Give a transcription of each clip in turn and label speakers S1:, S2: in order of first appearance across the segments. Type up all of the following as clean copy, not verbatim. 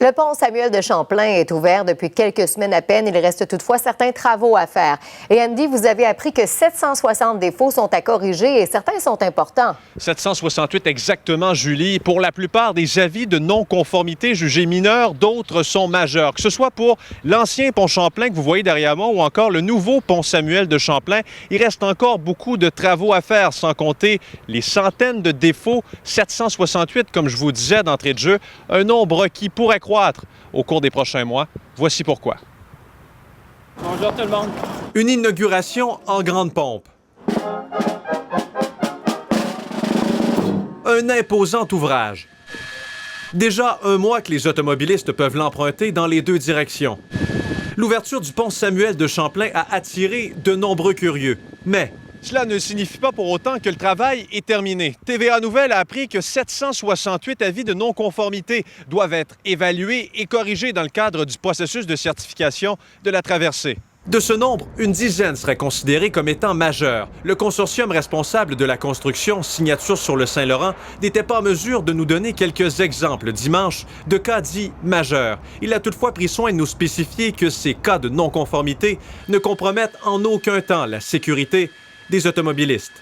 S1: Le pont Samuel de Champlain est ouvert depuis quelques semaines à peine. Il reste toutefois certains travaux à faire. Et Andy, vous avez appris que 760 défauts sont à corriger et certains sont importants.
S2: 768 exactement, Julie. Pour la plupart des avis de non-conformité jugés mineurs, d'autres sont majeurs. Que ce soit pour l'ancien pont Champlain que vous voyez derrière moi ou encore le nouveau pont Samuel de Champlain, il reste encore beaucoup de travaux à faire, sans compter les centaines de défauts. 768, comme je vous disais d'entrée de jeu, un nombre qui pourrait croître au cours des prochains mois. Voici pourquoi.
S3: Bonjour tout le monde.
S2: Une inauguration en grande pompe. Un imposant ouvrage. Déjà un mois que les automobilistes peuvent l'emprunter dans les deux directions. L'ouverture du pont Samuel de Champlain a attiré de nombreux curieux. Mais cela ne signifie pas pour autant que le travail est terminé. TVA Nouvelle a appris que 768 avis de non-conformité doivent être évalués et corrigés dans le cadre du processus de certification de la traversée. De ce nombre, une dizaine serait considérée comme étant majeure. Le consortium responsable de la construction, Signature sur le Saint-Laurent, n'était pas en mesure de nous donner quelques exemples dimanche de cas dits majeurs. Il a toutefois pris soin de nous spécifier que ces cas de non-conformité ne compromettent en aucun temps la sécurité des automobilistes.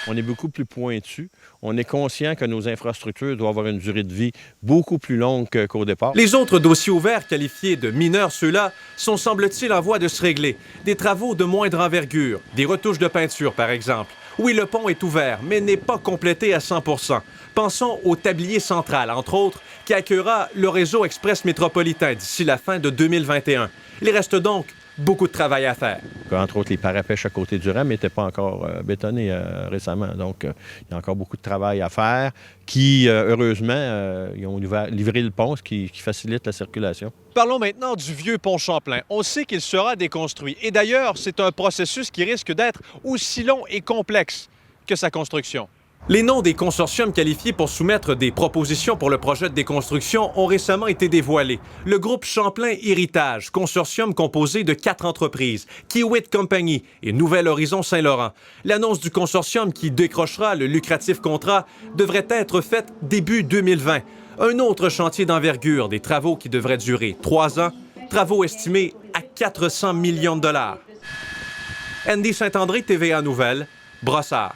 S4: On est beaucoup plus pointu. On est conscient que nos infrastructures doivent avoir une durée de vie beaucoup plus longue qu'au départ.
S2: Les autres dossiers ouverts, qualifiés de mineurs, ceux-là, sont, semble-t-il, en voie de se régler. Des travaux de moindre envergure, des retouches de peinture, par exemple. Oui, le pont est ouvert, mais n'est pas complété à 100 %. Pensons au tablier central, entre autres, qui accueillera le réseau express métropolitain d'ici la fin de 2021. Il reste donc beaucoup de travail à faire.
S4: Entre autres, les parapêches à côté du REM n'étaient pas encore bétonnés récemment. Donc, il y a encore beaucoup de travail à faire qui, heureusement, ils ont livré le pont, ce qui facilite la circulation.
S2: Parlons maintenant du vieux pont Champlain. On sait qu'il sera déconstruit. Et d'ailleurs, c'est un processus qui risque d'être aussi long et complexe que sa construction. Les noms des consortiums qualifiés pour soumettre des propositions pour le projet de déconstruction ont récemment été dévoilés. Le groupe Champlain Héritage, consortium composé de 4 entreprises, Kiewit Company et Nouvel Horizon Saint-Laurent. L'annonce du consortium qui décrochera le lucratif contrat devrait être faite début 2020. Un autre chantier d'envergure, des travaux qui devraient durer 3 ans, travaux estimés à 400 millions de dollars. Andy Saint-André, TVA Nouvelle, Brossard.